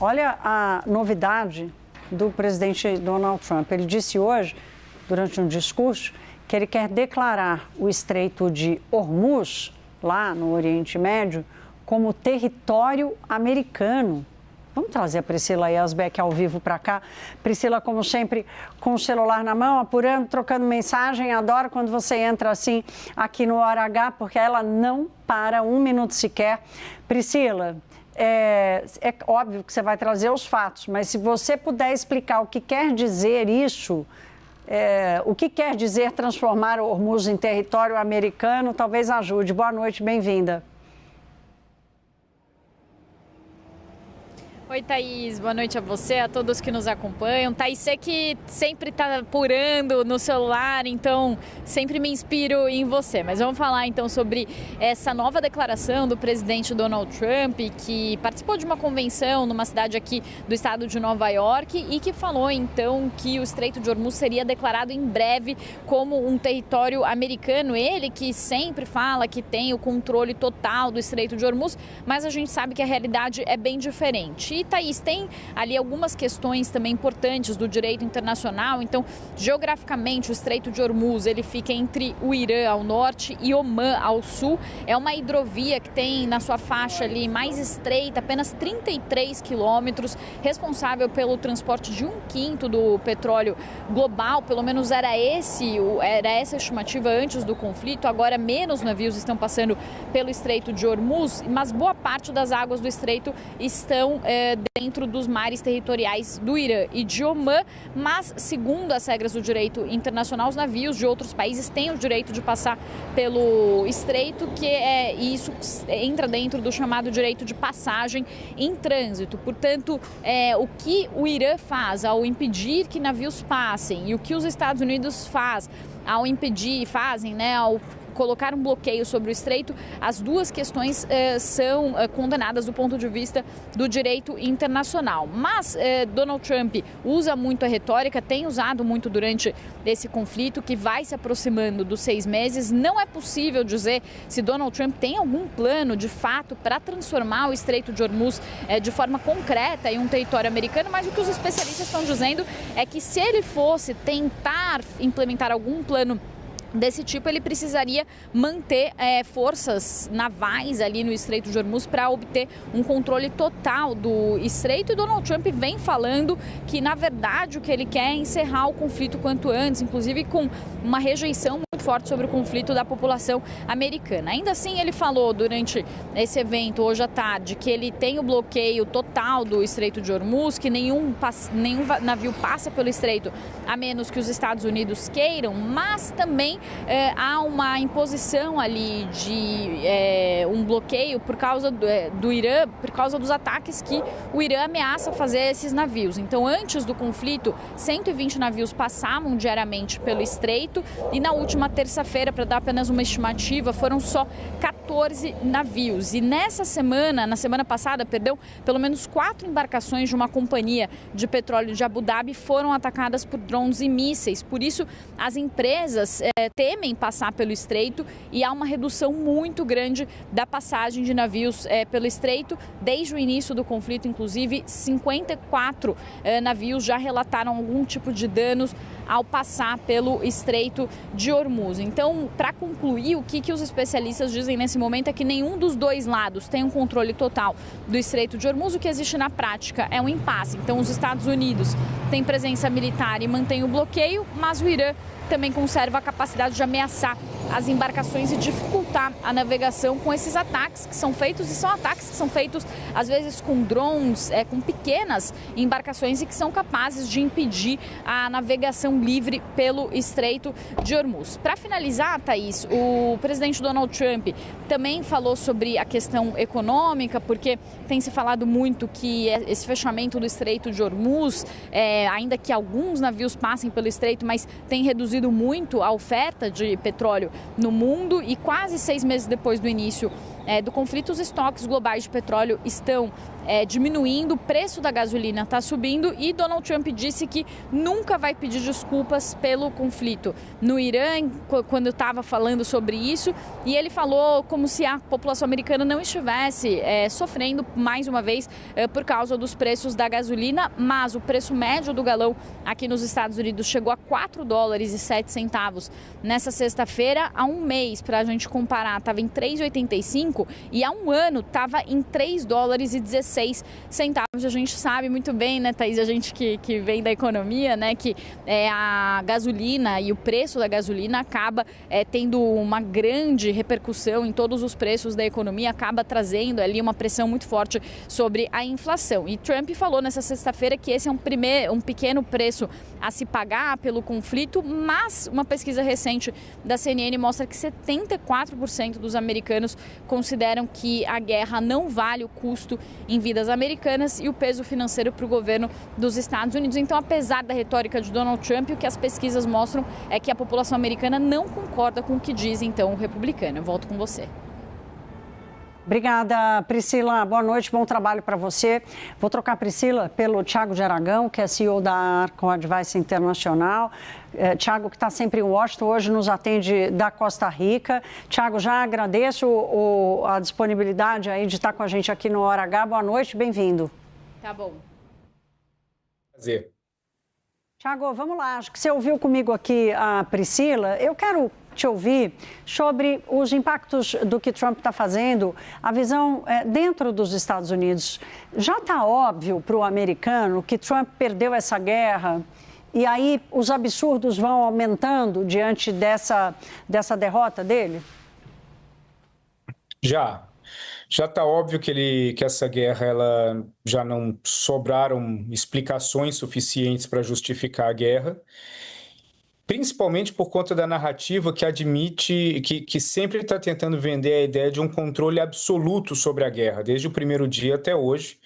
Olha a novidade do presidente Donald Trump. Ele disse hoje, durante um discurso, que ele quer declarar o Estreito de Hormuz, lá no Oriente Médio, como território americano. Vamos trazer a Priscila Yasbeck ao vivo para cá. Priscila, como sempre, com o celular na mão, apurando, trocando mensagem. Adoro quando você entra assim aqui no Hora H, porque ela não para um minuto sequer. Priscila, é óbvio que você vai trazer os fatos, mas se você puder explicar o que quer dizer isso, o que quer dizer transformar o Hormuz em território americano, talvez ajude. Boa noite, bem-vinda. Oi, Thaís. Boa noite a você, a todos que nos acompanham. Thaís, você que sempre está apurando no celular, então sempre me inspiro em você. Mas vamos falar então sobre essa nova declaração do presidente Donald Trump, que participou de uma convenção numa cidade aqui do estado de Nova York e que falou então que o Estreito de Hormuz seria declarado em breve como um território americano. Ele que sempre fala que tem o controle total do Estreito de Hormuz, mas a gente sabe que a realidade é bem diferente. E, Thaís, tem ali algumas questões também importantes do direito internacional. Então, geograficamente, o Estreito de Hormuz, ele fica entre o Irã ao norte e Omã ao sul. É uma hidrovia que tem na sua faixa ali mais estreita, apenas 33 quilômetros, responsável pelo transporte de 1/5 do petróleo global. Pelo menos era essa a estimativa antes do conflito. Agora, menos navios estão passando pelo Estreito de Hormuz, mas boa parte das águas do estreito estão dentro dos mares territoriais do Irã e de Omã, mas segundo as regras do direito internacional, os navios de outros países têm o direito de passar pelo estreito, e isso entra dentro do chamado direito de passagem em trânsito. Portanto, o que o Irã faz ao impedir que navios passem e o que os Estados Unidos fazem, ao colocar um bloqueio sobre o estreito, as duas questões são condenadas do ponto de vista do direito internacional. Mas Donald Trump usa muito a retórica, tem usado muito durante esse conflito que vai se aproximando dos 6 meses. Não é possível dizer se Donald Trump tem algum plano de fato para transformar o Estreito de Hormuz de forma concreta em um território americano, mas o que os especialistas estão dizendo é que se ele fosse tentar implementar algum plano desse tipo, ele precisaria manter forças navais ali no Estreito de Hormuz para obter um controle total do estreito. E Donald Trump vem falando que, na verdade, o que ele quer é encerrar o conflito quanto antes, inclusive com uma rejeição muito forte sobre o conflito da população americana. Ainda assim, ele falou durante esse evento, hoje à tarde, que ele tem o bloqueio total do Estreito de Hormuz, que nenhum navio passa pelo estreito, a menos que os Estados Unidos queiram, mas também há uma imposição ali de um bloqueio por causa do Irã, por causa dos ataques que o Irã ameaça fazer a esses navios. Então, antes do conflito, 120 navios passavam diariamente pelo estreito e na última terça-feira, para dar apenas uma estimativa, foram só 14 navios. E na semana passada, pelo menos 4 embarcações de uma companhia de petróleo de Abu Dhabi foram atacadas por drones e mísseis. Por isso, as empresas temem passar pelo estreito e há uma redução muito grande da passagem de navios pelo estreito. Desde o início do conflito, inclusive, 54 navios já relataram algum tipo de danos ao passar pelo Estreito de Hormuz. Então, para concluir, o que os especialistas dizem nesse momento é que nenhum dos dois lados tem um controle total do Estreito de Hormuz. O que existe na prática é um impasse. Então, os Estados Unidos têm presença militar e mantêm o bloqueio, mas o Irã também conserva a capacidade de ameaçar as embarcações e dificultar a navegação com esses ataques que são feitos, e são ataques que são feitos às vezes com drones, com pequenas embarcações e que são capazes de impedir a navegação livre pelo Estreito de Hormuz. Para finalizar, Thaís, o presidente Donald Trump também falou sobre a questão econômica, porque tem se falado muito que esse fechamento do Estreito de Hormuz, ainda que alguns navios passem pelo estreito, mas tem reduzido muito a oferta de petróleo no mundo, e quase 6 meses depois do início do conflito, os estoques globais de petróleo estão diminuindo, o preço da gasolina está subindo e Donald Trump disse que nunca vai pedir desculpas pelo conflito no Irã, quando estava falando sobre isso, e ele falou como se a população americana não estivesse sofrendo mais uma vez por causa dos preços da gasolina, mas o preço médio do galão aqui nos Estados Unidos chegou a $4,07 nessa sexta-feira. Há um mês, para a gente comparar, estava em 3,85 e há um ano estava em $3,16. A gente sabe muito bem, né, Thaís, a gente que vem da economia, né, que a gasolina e o preço da gasolina acaba tendo uma grande repercussão em todos os preços da economia, acaba trazendo ali uma pressão muito forte sobre a inflação. E Trump falou nessa sexta-feira que esse é um pequeno preço a se pagar pelo conflito, mas uma pesquisa recente da CNN mostra que 74% dos americanos consideram que a guerra não vale o custo em vidas americanas e o peso financeiro para o governo dos Estados Unidos. Então, apesar da retórica de Donald Trump, o que as pesquisas mostram é que a população americana não concorda com o que diz, então, o republicano. Eu volto com você. Obrigada, Priscila. Boa noite, bom trabalho para você. Vou trocar a Priscila pelo Thiago de Aragão, que é CEO da Arcon Advice Internacional. Thiago, que está sempre em Washington, hoje nos atende da Costa Rica. Thiago, já agradeço a disponibilidade aí de estar com a gente aqui no Hora H. Boa noite, bem-vindo. Tá bom. Prazer. Thiago, vamos lá. Acho que você ouviu comigo aqui a Priscila. Eu quero te ouvir sobre os impactos do que Trump está fazendo, a visão dentro dos Estados Unidos. Já está óbvio para o americano que Trump perdeu essa guerra e aí os absurdos vão aumentando diante dessa derrota dele? Já está óbvio que essa guerra ela já não sobraram explicações suficientes para justificar a guerra. Principalmente por conta da narrativa que admite, que sempre está tentando vender a ideia de um controle absoluto sobre a guerra, desde o primeiro dia até hoje,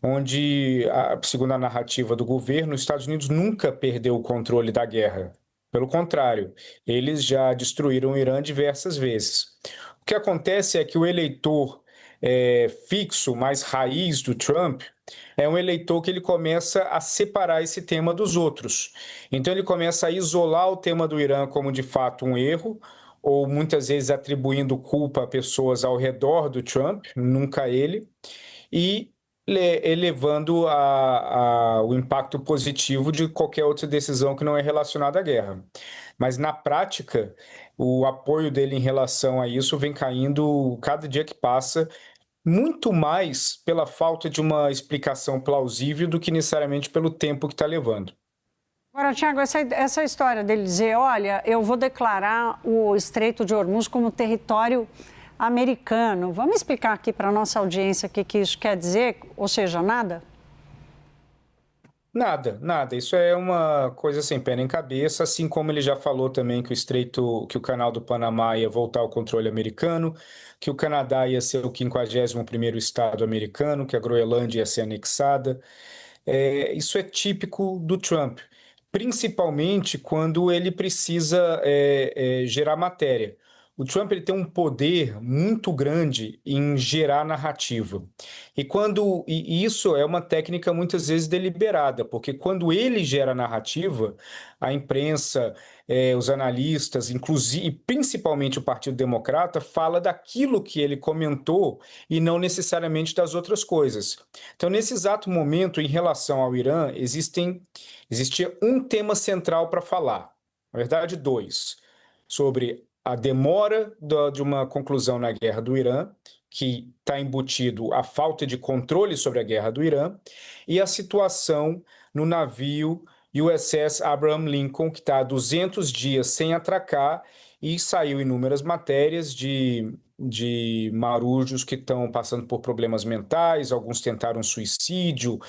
onde, segundo a narrativa do governo, os Estados Unidos nunca perdeu o controle da guerra. Pelo contrário, eles já destruíram o Irã diversas vezes. O que acontece é que o eleitor fixo, mais raiz do Trump, é um eleitor que ele começa a separar esse tema dos outros. Então ele começa a isolar o tema do Irã como de fato um erro, ou muitas vezes atribuindo culpa a pessoas ao redor do Trump, nunca ele, e elevando o impacto positivo de qualquer outra decisão que não é relacionada à guerra. Mas na prática, o apoio dele em relação a isso vem caindo cada dia que passa, muito mais pela falta de uma explicação plausível do que necessariamente pelo tempo que está levando. Agora, Thiago, essa história dele dizer, olha, eu vou declarar o Estreito de Hormuz como território americano. Vamos explicar aqui para a nossa audiência o que isso quer dizer? Ou seja, nada? Nada. Isso é uma coisa sem pé nem cabeça, assim como ele já falou também que o canal do Panamá ia voltar ao controle americano, que o Canadá ia ser o 51º estado americano, que a Groenlândia ia ser anexada. Isso é típico do Trump, principalmente quando ele precisa gerar matéria. O Trump ele tem um poder muito grande em gerar narrativa. E isso é uma técnica muitas vezes deliberada, porque quando ele gera narrativa, a imprensa, os analistas, inclusive, principalmente o Partido Democrata, fala daquilo que ele comentou e não necessariamente das outras coisas. Então, nesse exato momento, em relação ao Irã, existia um tema central para falar, na verdade, dois, sobre a demora de uma conclusão na guerra do Irã, que está embutido a falta de controle sobre a guerra do Irã, e a situação no navio USS Abraham Lincoln, que está há 200 dias sem atracar, e saiu inúmeras matérias de marujos que estão passando por problemas mentais, alguns tentaram suicídio,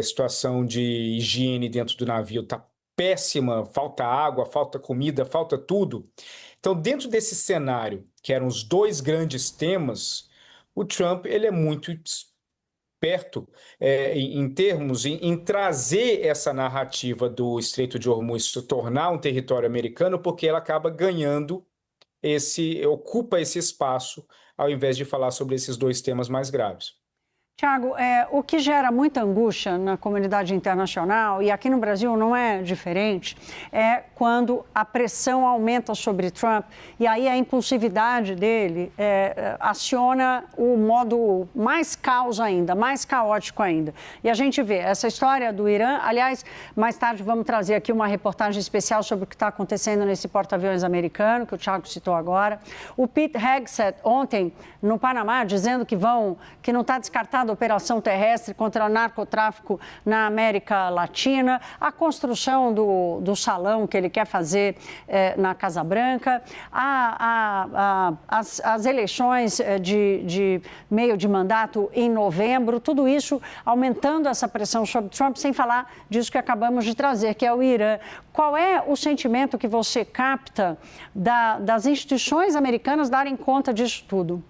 situação de higiene dentro do navio está péssima, falta água, falta comida, falta tudo. Então, dentro desse cenário, que eram os dois grandes temas, o Trump ele é muito esperto em trazer essa narrativa do Estreito de Hormuz se tornar um território americano, porque ela acaba ganhando ocupa esse espaço, ao invés de falar sobre esses dois temas mais graves. Tiago, o que gera muita angústia na comunidade internacional, e aqui no Brasil não é diferente, é quando a pressão aumenta sobre Trump e aí a impulsividade dele aciona o modo mais caos ainda, mais caótico ainda. E a gente vê essa história do Irã. Aliás, mais tarde vamos trazer aqui uma reportagem especial sobre o que está acontecendo nesse porta-aviões americano, que o Tiago citou agora. O Pete Hegseth, ontem, no Panamá, dizendo que não está descartado operação terrestre contra o narcotráfico na América Latina, a construção do salão que ele quer fazer na Casa Branca, as eleições de meio de mandato em novembro, tudo isso aumentando essa pressão sobre Trump, sem falar disso que acabamos de trazer, que é o Irã. Qual é o sentimento que você capta das instituições americanas darem conta disso tudo?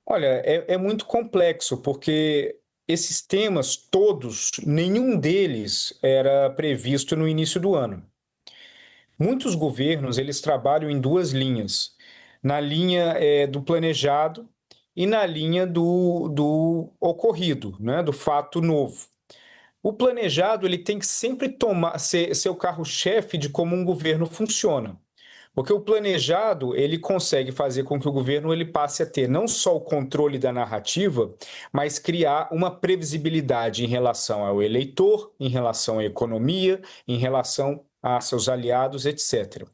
Olha, é muito complexo, porque esses temas todos, nenhum deles era previsto no início do ano. Muitos governos, eles trabalham em duas linhas, na linha do planejado e na linha do ocorrido, né, do fato novo. O planejado, ele tem que sempre ser o carro-chefe de como um governo funciona. Porque o planejado, ele consegue fazer com que o governo ele passe a ter não só o controle da narrativa, mas criar uma previsibilidade em relação ao eleitor, em relação à economia, em relação a seus aliados, etc.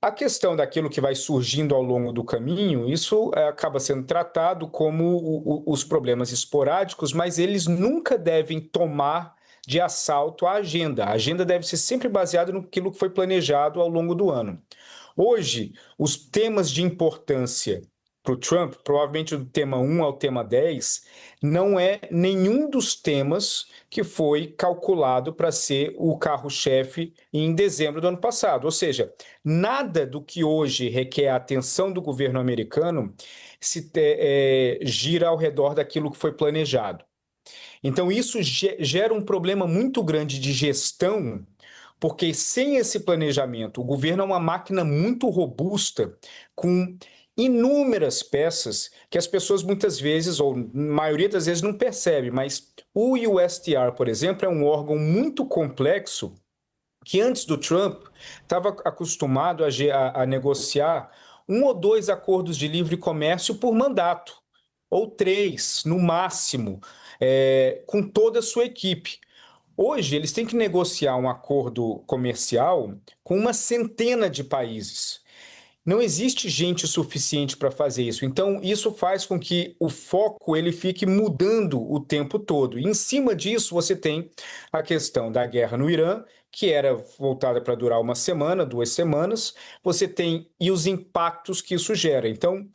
A questão daquilo que vai surgindo ao longo do caminho, isso acaba sendo tratado como os problemas esporádicos, mas eles nunca devem tomar de assalto à agenda. A agenda deve ser sempre baseada naquilo que foi planejado ao longo do ano. Hoje, os temas de importância para o Trump, provavelmente do tema 1 ao tema 10, não é nenhum dos temas que foi calculado para ser o carro-chefe em dezembro do ano passado. Ou seja, nada do que hoje requer a atenção do governo americano gira ao redor daquilo que foi planejado. Então, isso gera um problema muito grande de gestão, porque sem esse planejamento, o governo é uma máquina muito robusta, com inúmeras peças que as pessoas muitas vezes, ou na maioria das vezes, não percebem. Mas o USTR, por exemplo, é um órgão muito complexo que antes do Trump estava acostumado a negociar 1 ou 2 acordos de livre comércio por mandato, ou 3 no máximo, com toda a sua equipe. Hoje, eles têm que negociar um acordo comercial com uma centena de países. Não existe gente suficiente para fazer isso. Então, isso faz com que o foco ele fique mudando o tempo todo. E, em cima disso, você tem a questão da guerra no Irã, que era voltada para durar 1 semana, 2 semanas. Você tem os impactos que isso gera. Então,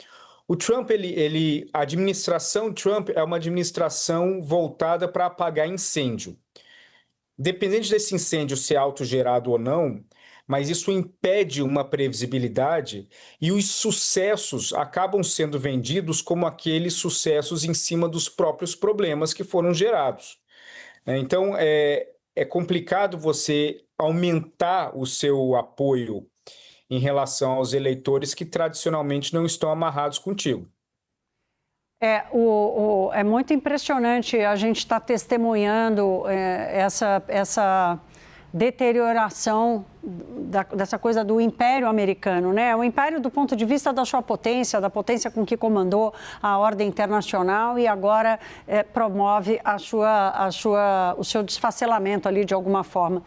o Trump, a administração Trump é uma administração voltada para apagar incêndio. Dependente desse incêndio ser autogerado ou não, mas isso impede uma previsibilidade e os sucessos acabam sendo vendidos como aqueles sucessos em cima dos próprios problemas que foram gerados. Então, é complicado você aumentar o seu apoio em relação aos eleitores que tradicionalmente não estão amarrados contigo. É muito impressionante a gente estar testemunhando essa deterioração dessa coisa do Império Americano, né? O Império do ponto de vista da sua potência, da potência com que comandou a ordem internacional e agora promove o seu desfacelamento ali de alguma forma.